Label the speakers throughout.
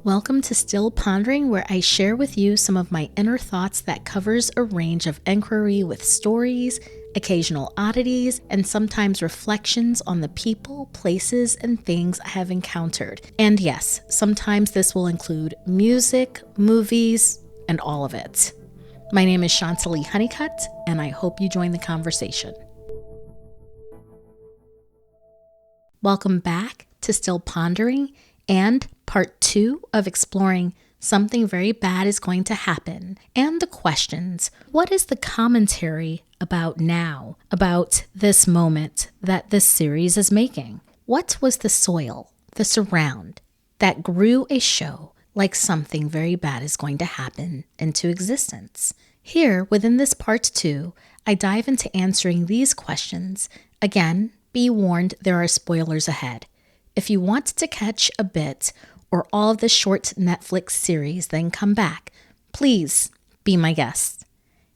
Speaker 1: Welcome to Still Pondering, where I share with you some of my inner thoughts that covers a range of inquiry with stories, occasional oddities, and sometimes reflections on the people, places, and things I have encountered. And yes, sometimes this will include music, movies, and all of it. My name is Shanta Honeycutt, and I hope you join the conversation. Welcome back to Still Pondering and part 2 of exploring something very bad is going to happen and the questions. What is the commentary about now, about this moment that this series is making? What was the soil, the surround that grew a show like something very bad is going to happen into existence? Here, within this part 2, I dive into answering these questions. Again, be warned, there are spoilers ahead. If you want to catch a bit or all of the short Netflix series, then come back. Please be my guest.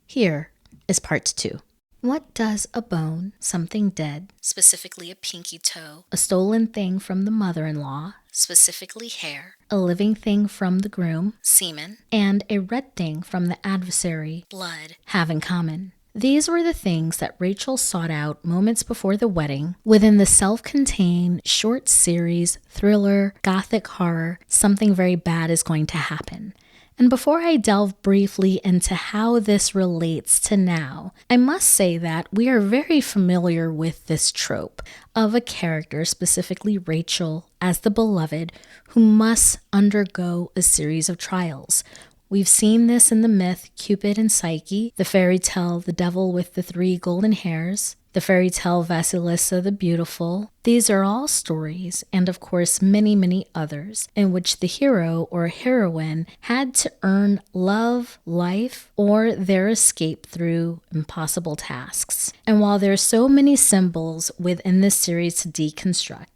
Speaker 1: Here is part 2. What does a bone, something dead, specifically a pinky toe, a stolen thing from the mother-in-law, specifically hair, a living thing from the groom, semen, and a red thing from the adversary, blood, have in common? These were the things that Rachel sought out moments before the wedding within the self-contained short series, thriller, gothic horror, Something Very Bad is Going to Happen. And before I delve briefly into how this relates to now, I must say that we are very familiar with this trope of a character, specifically Rachel, as the beloved, who must undergo a series of trials. We've seen this in the myth Cupid and Psyche, the fairy tale The Devil with the 3 Golden Hairs, the fairy tale Vasilisa the Beautiful. These are all stories, and of course many, many others, in which the hero or heroine had to earn love, life, or their escape through impossible tasks. And while there are so many symbols within this series to deconstruct,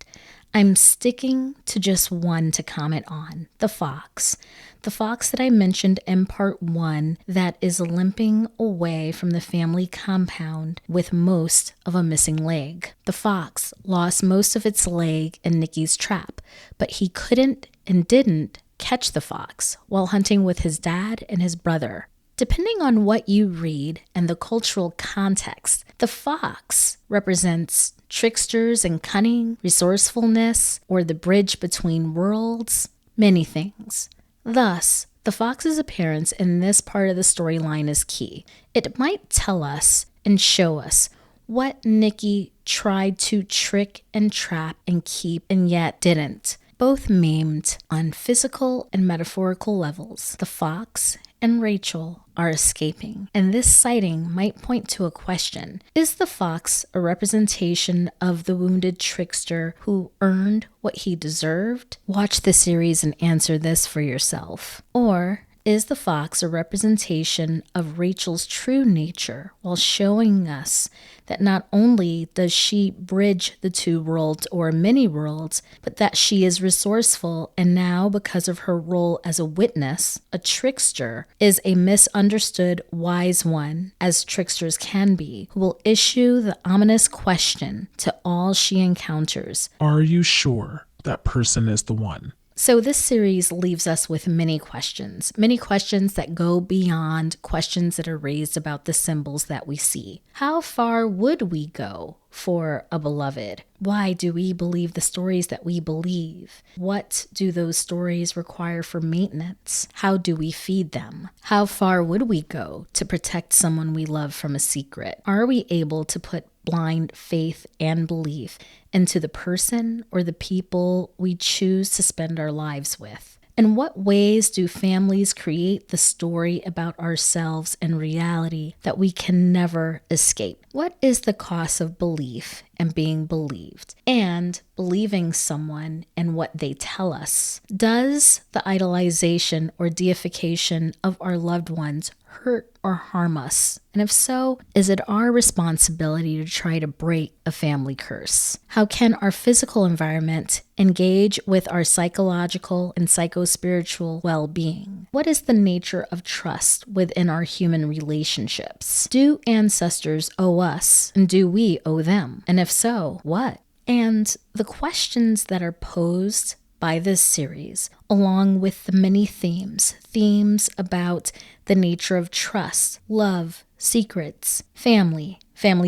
Speaker 1: I'm sticking to just one to comment on, the fox. The fox that I mentioned in part 1 that is limping away from the family compound with most of a missing leg. The fox lost most of its leg in Nikki's trap, but he couldn't and didn't catch the fox while hunting with his dad and his brother. Depending on what you read and the cultural context, the fox represents tricksters and cunning, resourcefulness, or the bridge between worlds, many things. Thus, the fox's appearance in this part of the storyline is key. It might tell us and show us what Nikki tried to trick and trap and keep and yet didn't, both memed on physical and metaphorical levels. The fox and Rachel are escaping, and this sighting might point to a question. Is the fox a representation of the wounded trickster who earned what he deserved? Watch the series and answer this for yourself. Or is the fox a representation of Rachel's true nature while showing us that not only does she bridge the 2 worlds or many worlds, but that she is resourceful and now, because of her role as a witness, a trickster, is a misunderstood wise one, as tricksters can be, who will issue the ominous question to all she encounters.
Speaker 2: Are you sure that person is the one?
Speaker 1: So this series leaves us with many questions that go beyond questions that are raised about the symbols that we see. How far would we go for a beloved? Why do we believe the stories that we believe? What do those stories require for maintenance? How do we feed them? How far would we go to protect someone we love from a secret? Are we able to put blind faith and belief into the person or the people we choose to spend our lives with? In what ways do families create the story about ourselves and reality that we can never escape? What is the cost of belief and being believed, and believing someone and what they tell us? Does the idolization or deification of our loved ones hurt or harm us? And if so, is it our responsibility to try to break a family curse? How can our physical environment engage with our psychological and psycho-spiritual well-being? What is the nature of trust within our human relationships? Do ancestors owe us, and do we owe them? And if so, what? And the questions that are posed by this series along with the many themes about the nature of trust, love, secrets, family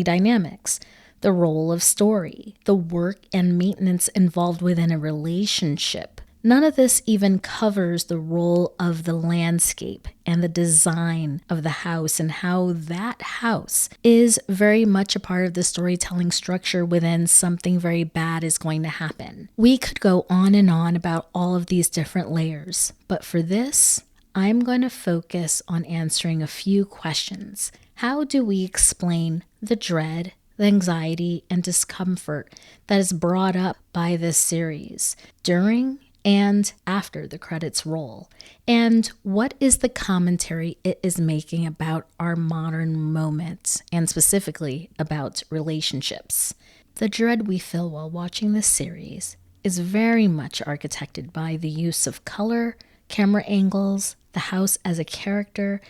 Speaker 1: dynamics, the role of story, the work and maintenance involved within a relationship. None of this even covers the role of the landscape and the design of the house and how that house is very much a part of the storytelling structure within something very bad is going to happen. We could go on and on about all of these different layers, but for this, I'm going to focus on answering a few questions. How do we explain the dread, the anxiety, and discomfort that is brought up by this series during and after the credits roll? And what is the commentary it is making about our modern moment, and specifically about relationships? The dread we feel while watching this series is very much architected by the use of color, camera angles, the house as a character,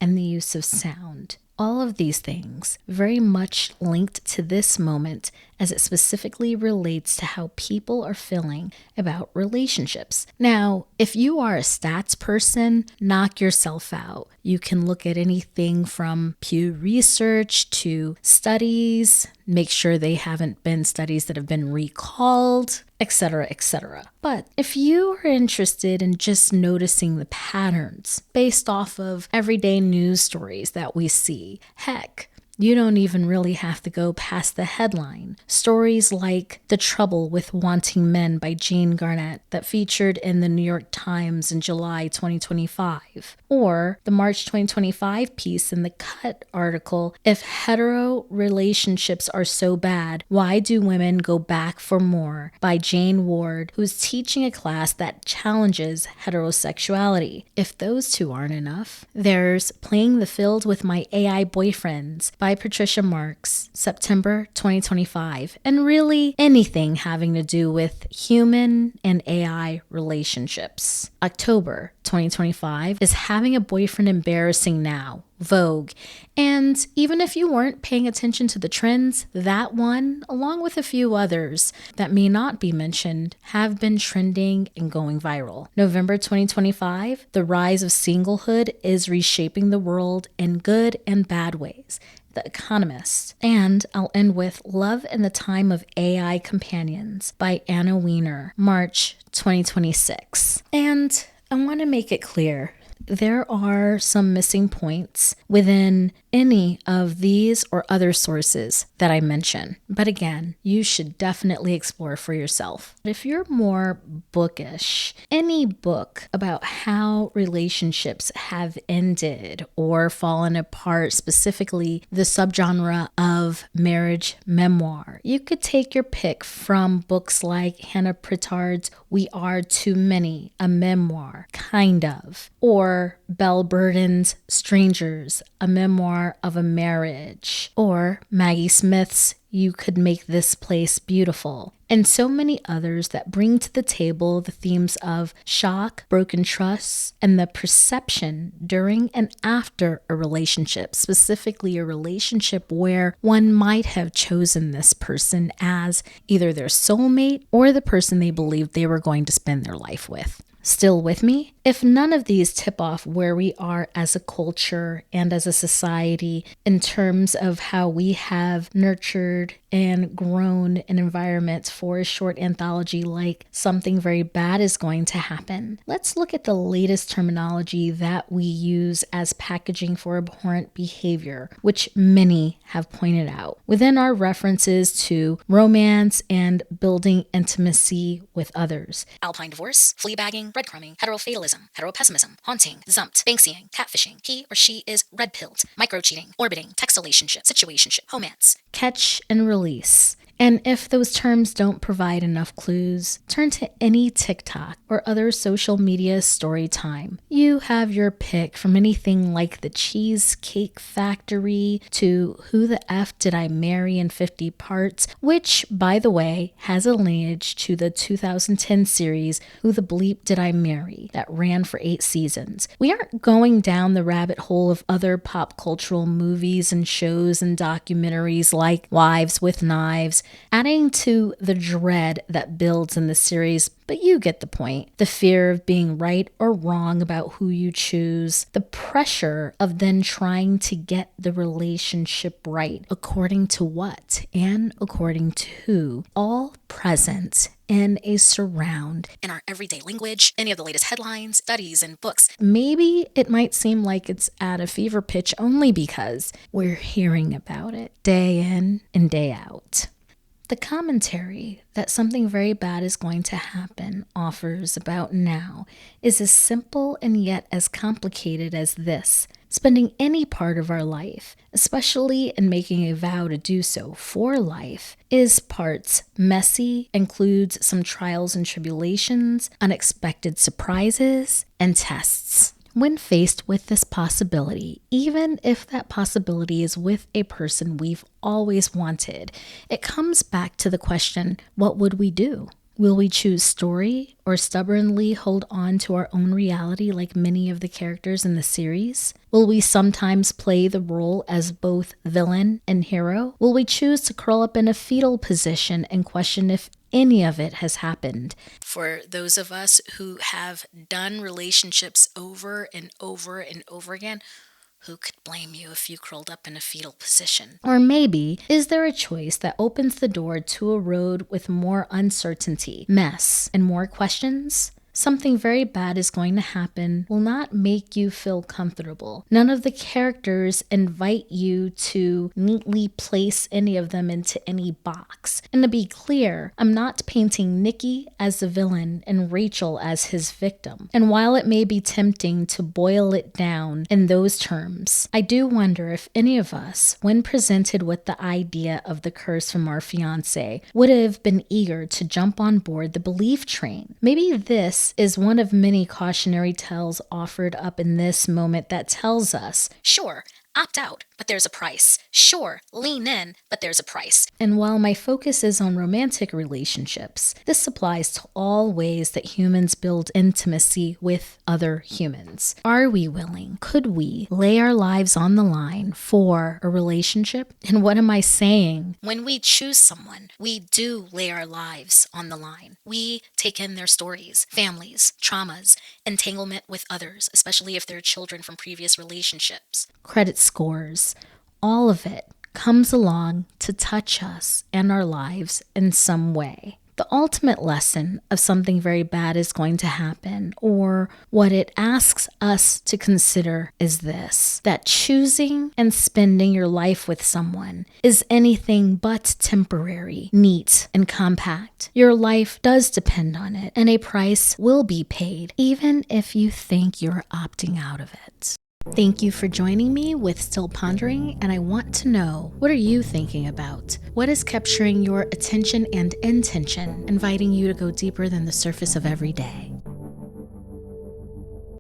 Speaker 1: and the use of sound. All of these things very much linked to this moment as it specifically relates to how people are feeling about relationships. Now, if you are a stats person, knock yourself out. You can look at anything from Pew Research to studies, make sure they haven't been studies that have been recalled, etc., etc. But if you are interested in just noticing the patterns based off of everyday news stories that we see, heck, you don't even really have to go past the headline. Stories like The Trouble with Wanting Men by Jane Garnett that featured in the New York Times in July 2025. Or the March 2025 piece in the Cut article, If Hetero Relationships Are So Bad, Why Do Women Go Back for More? By Jane Ward, who's teaching a class that challenges heterosexuality. If those two aren't enough, there's Playing the Field with My AI Boyfriends by Patricia Marks, September 2025, and really anything having to do with human and AI relationships. October 2025 is Having a Boyfriend Embarrassing Now, Vogue. And even if you weren't paying attention to the trends, that one, along with a few others that may not be mentioned, have been trending and going viral. November 2025, The Rise of Singlehood is Reshaping the World in Good and Bad Ways. The Economist. And I'll end with Love in the Time of AI Companions by Anna Wiener, March 2026. And I want to make it clear, there are some missing points within any of these or other sources that I mention. But again, you should definitely explore for yourself. If you're more bookish, any book about how relationships have ended or fallen apart, specifically the subgenre of marriage memoir, you could take your pick from books like Hannah Prittard's We Are Too Many, a memoir, kind of, or Belle Burden's Strangers, a memoir of a marriage, or Maggie Smith's You Could Make This Place Beautiful, and so many others that bring to the table the themes of shock, broken trusts, and the perception during and after a relationship, specifically a relationship where one might have chosen this person as either their soulmate or the person they believed they were going to spend their life with. Still with me? If none of these tip off where we are as a culture and as a society in terms of how we have nurtured and grown an environment for a short anthology like Something Very Bad Is Going to Happen, let's look at the latest terminology that we use as packaging for abhorrent behavior, which many have pointed out. Within our references to romance and building intimacy with others.
Speaker 3: Alpine divorce, fleabagging, breadcrumbing, heterofatalism, heteropessimism, haunting, zumped, banksying, catfishing, he or she is red-pilled, micro-cheating, orbiting, textalationship, situationship, homance.
Speaker 1: Catch and release. And if those terms don't provide enough clues, turn to any TikTok or other social media story time. You have your pick from anything like The Cheesecake Factory to Who the F Did I Marry in 50 Parts, which, by the way, has a lineage to the 2010 series Who the Bleep Did I Marry that ran for 8 seasons. We aren't going down the rabbit hole of other pop cultural movies and shows and documentaries like Wives with Knives, adding to the dread that builds in the series, but you get the point. The fear of being right or wrong about who you choose, the pressure of then trying to get the relationship right, according to what and according to who, all present in a surround.
Speaker 3: In our everyday language, any of the latest headlines, studies, and books.
Speaker 1: Maybe it might seem like it's at a fever pitch only because we're hearing about it day in and day out. The commentary that something very bad is going to happen offers about now is as simple and yet as complicated as this. Spending any part of our life, especially in making a vow to do so for life, is parts messy, includes some trials and tribulations, unexpected surprises, and tests. When faced with this possibility, even if that possibility is with a person we've always wanted, it comes back to the question, what would we do? Will we choose story or stubbornly hold on to our own reality like many of the characters in the series? Will we sometimes play the role as both villain and hero? Will we choose to curl up in a fetal position and question if any of it has happened?
Speaker 3: For those of us who have done relationships over and over and over again, who could blame you if you curled up in a fetal position?
Speaker 1: Or maybe, is there a choice that opens the door to a road with more uncertainty, mess, and more questions? Something very bad is going to happen will not make you feel comfortable. None of the characters invite you to neatly place any of them into any box. And to be clear, I'm not painting Nikki as the villain and Rachel as his victim. And while it may be tempting to boil it down in those terms, I do wonder if any of us, when presented with the idea of the curse from our fiancé, would have been eager to jump on board the belief train. Maybe this is one of many cautionary tales offered up in this moment that tells us,
Speaker 3: sure, opt out, but there's a price. Sure, lean in, but there's a price.
Speaker 1: And while my focus is on romantic relationships, this applies to all ways that humans build intimacy with other humans. Are we willing? Could we lay our lives on the line for a relationship? And what am I saying?
Speaker 3: When we choose someone, we do lay our lives on the line. We take in their stories, families, traumas, entanglement with others, especially if they're children from previous relationships.
Speaker 1: Credit scores, all of it comes along to touch us and our lives in some way. The ultimate lesson of something very bad is going to happen, or what it asks us to consider, is this: that choosing and spending your life with someone is anything but temporary, neat, and compact. Your life does depend on it, and a price will be paid, even if you think you're opting out of it. Thank you for joining me with Still Pondering, and I want to know, what are you thinking about? What is capturing your attention and intention, inviting you to go deeper than the surface of every day?